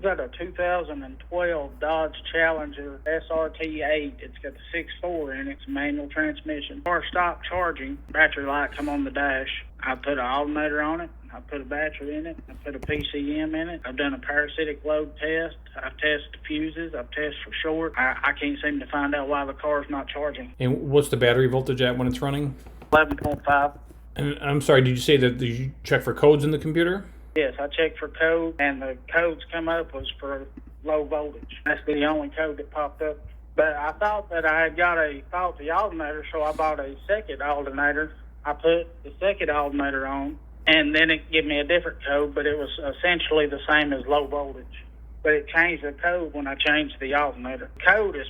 got a 2012 Dodge Challenger SRT8. It's got the 6.4 in it. It's a manual transmission. Car stopped charging. Battery light come on the dash. I put an alternator on it. I put a battery in it. I put a PCM in it. I've done a parasitic load test. I've tested the fuses. I've tested for short. I can't seem to find out why the car's not charging. And what's the battery voltage at when it's running? 11.5. And I'm sorry, did you say that did you check for codes in the computer? Yes, I checked for code, and the codes come up was for low voltage. That's the only code that popped up. But I thought that I had got a faulty alternator, so I bought a second alternator. I put the second alternator on, and then it gave me a different code, but it was essentially the same as low voltage. But it changed the code when I changed the alternator. The code is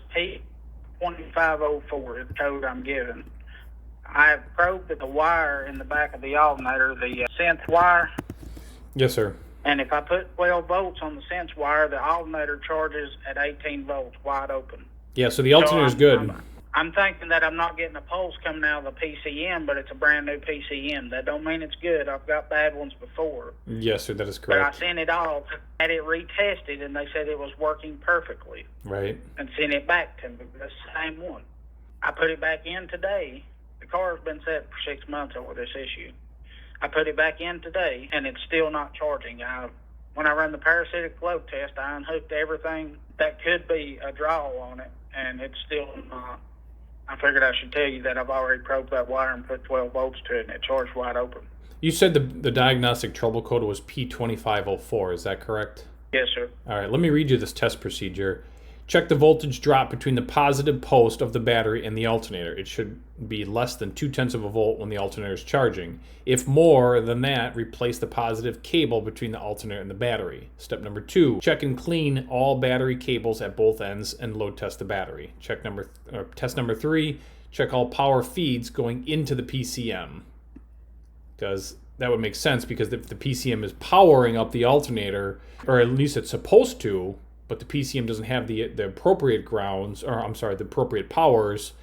P2504 is the code I'm given. I have probed the wire in the back of the alternator, the sense wire. Yes, sir. And if I put 12 volts on the sense wire, the alternator charges at 18 volts, wide open. Yeah, so the alternator is good. I'm thinking that I'm not getting a pulse coming out of the PCM, but it's a brand new PCM. That don't mean it's good. I've got bad ones before. Yes, sir, that is correct. But I sent it off, had it retested, and they said it was working perfectly. Right. And sent it back to me, the same one. I put it back in today. The car's been set for 6 months over this issue. I put it back in today, and it's still not charging. When I run the parasitic load test, I unhooked everything that could be a draw on it, and it's still not. I figured I should tell you that I've already probed that wire and put 12 volts to it, and it charged wide open. You said the diagnostic trouble code was P2504, is that correct? Yes, sir. All right, let me read you this test procedure. Check the voltage drop between the positive post of the battery and the alternator. It should be less than 0.2 volts when the alternator is charging. If more than that, replace the positive cable between the alternator and the battery. Step number 2, check and clean all battery cables at both ends and load test the battery. Test number 3, check all power feeds going into the PCM. Because that would make sense, because if the PCM is powering up the alternator, or at least it's supposed to, but the PCM doesn't have the appropriate grounds, or I'm sorry, the appropriate powers,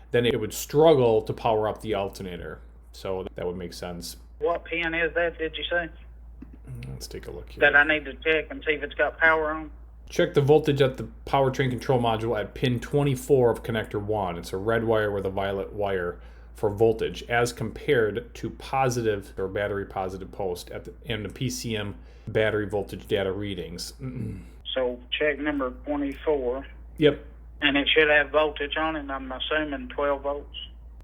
then it would struggle to power up the alternator. So that would make sense. What pin is that, did you say? Let's take a look here. That I need to check and see if it's got power on? Check the voltage at the Powertrain Control Module at pin 24 of connector 1. It's a red wire with a violet wire for voltage, as compared to positive or battery positive post in the PCM battery voltage data readings. So check number 24. Yep. And it should have voltage on it, and I'm assuming 12 volts.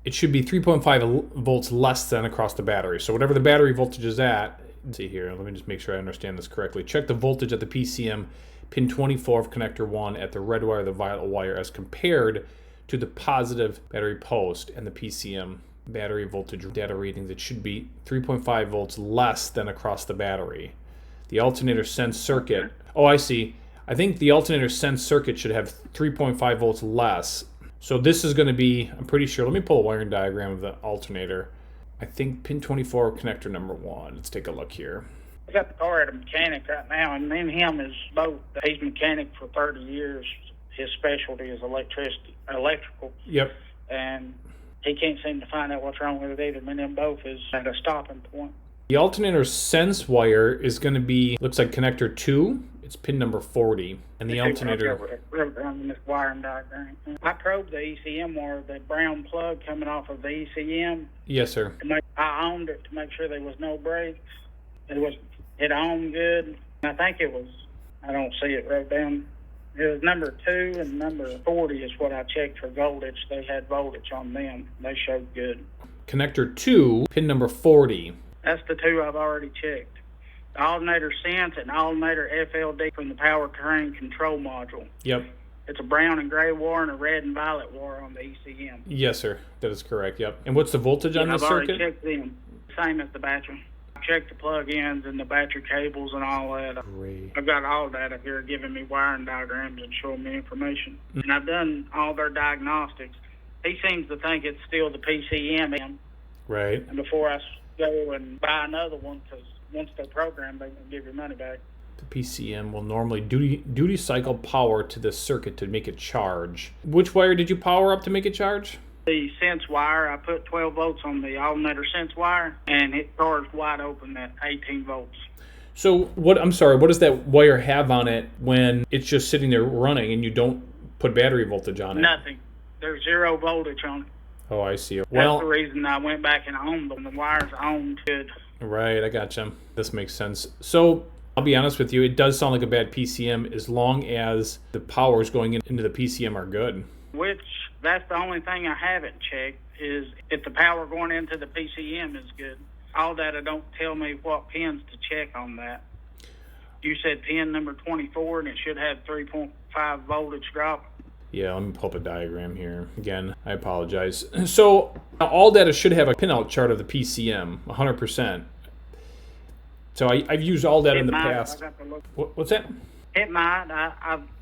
It should be 3.5 volts less than across the battery. So whatever the battery voltage is at, let's see here, let me just make sure I understand this correctly. Check the voltage at the PCM pin 24 of connector 1 at the red wire, the violet wire, as compared to the positive battery post and the PCM battery voltage data readings. It should be 3.5 volts less than across the battery. The alternator sense circuit, oh, I see. I think the alternator sense circuit should have 3.5 volts less. So this is going to be, I'm pretty sure, let me pull a wiring diagram of the alternator. I think pin 24 connector number 1. Let's take a look here. I got the car at a mechanic right now, and me and him is both. He's a mechanic for 30 years. His specialty is electrical. Yep. And he can't seem to find out what's wrong with it either. Me and them both is at a stopping point. The alternator sense wire is going to be, looks like connector 2. It's pin number 40. And the alternator... This wiring diagram. I probed the ECM wire, the brown plug coming off of the ECM. Yes, sir. I owned it to make sure there was no breaks. It owned good. I think it was, I don't see it wrote down. It was number 2 and number 40 is what I checked for voltage. They had voltage on them. They showed good. Connector 2, pin number 40. That's the 2 I've already checked. The alternator sense and alternator FLD from the Powertrain Control Module. Yep. It's a brown and gray wire and a red and violet wire on the ECM. Yes, sir. That is correct, yep. And what's the voltage on this circuit? I've already checked them. Same as the battery. I checked the plug-ins and the battery cables and all that. Great. I've got all that up here giving me wiring diagrams and showing me information. And I've done all their diagnostics. He seems to think it's still the PCM. Right. And before I go and buy another one, because once they're programmed, they can give your money back. The PCM will normally duty cycle power to this circuit to make it charge. Which wire did you power up to make it charge? The sense wire. I put 12 volts on the alternator sense wire, and it charged wide open at 18 volts. So what? I'm sorry. What does that wire have on it when it's just sitting there running and you don't put battery voltage on it? Nothing. There's 0 voltage on it. Oh, I see. That's Well, the reason I went back and owned them. The wires owned good. right. I gotcha. This makes sense. So I'll be honest with you. It does sound like a bad PCM as long as the powers going into the PCM are good. Which, that's the only thing I haven't checked, is if the power going into the PCM is good. All data don't tell me what pins to check on that. You said pin number 24, and it should have 3.5 voltage drop. Yeah, let me pull up a diagram here. Again, I apologize. So all data should have a pinout chart of the PCM, 100%. So I've used all that in the past. What's that? It might.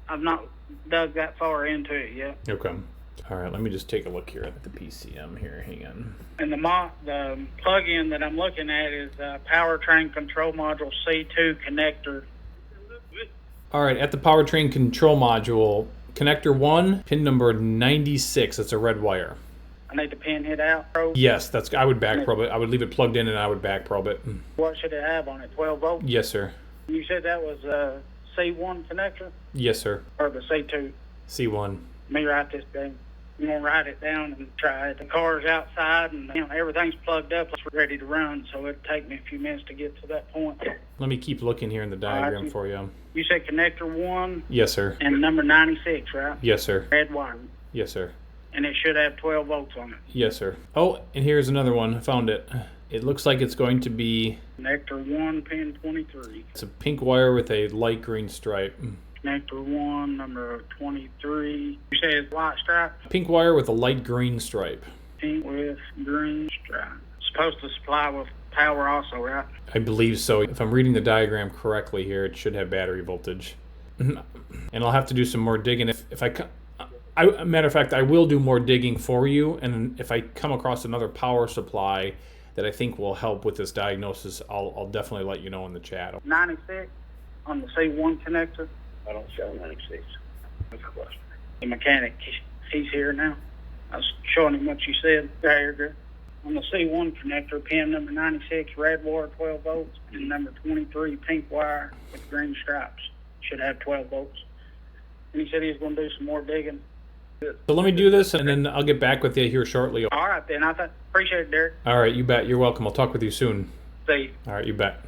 I've not dug that far into it yet. Okay. All right, let me just take a look here at the PCM here. Hang on. And the plug-in that I'm looking at is Powertrain Control Module C2 connector. All right, at the Powertrain Control Module, connector 1, pin number 96. That's a red wire. I need to pin it out. Yes, I would back probe it. I would leave it plugged in and I would back probe it. What should it have on it? 12 volts? Yes, sir. You said that was a C1 connector? Yes, sir. Or the C2? C1. Let me write this down. I'm going to write it down and try it. The car's outside and everything's plugged up. It's ready to run, so it'll take me a few minutes to get to that point. Let me keep looking here in the diagram for you. You said connector 1? Yes, sir. And number 96, right? Yes, sir. Red wire. Yes, sir. And it should have 12 volts on it. Yes, sir. Oh, and here's another one. I found it. It looks like it's going to be... Connector 1, pin 23. It's a pink wire with a light green stripe. Connector 1, number 23. You say it's white stripe? Pink wire with a light green stripe. Pink with green stripe. Supposed to supply with power also, right? I believe so. If I'm reading the diagram correctly here, it should have battery voltage. And I'll have to do some more digging. Matter of fact, I will do more digging for you, and if I come across another power supply that I think will help with this diagnosis, I'll definitely let you know in the chat. 96 on the C1 connector? I don't show 96. That's a question. The mechanic, he's here now. I was showing him what you said. Right here, good. On the C1 connector, pin number 96, red wire, 12 volts, and number 23, pink wire with green stripes. Should have 12 volts. And he said he was going to do some more digging. So let me do this, and then I'll get back with you here shortly. All right, then. Appreciate it, Derek. All right, you bet. You're welcome. I'll talk with you soon. See you. All right, you bet.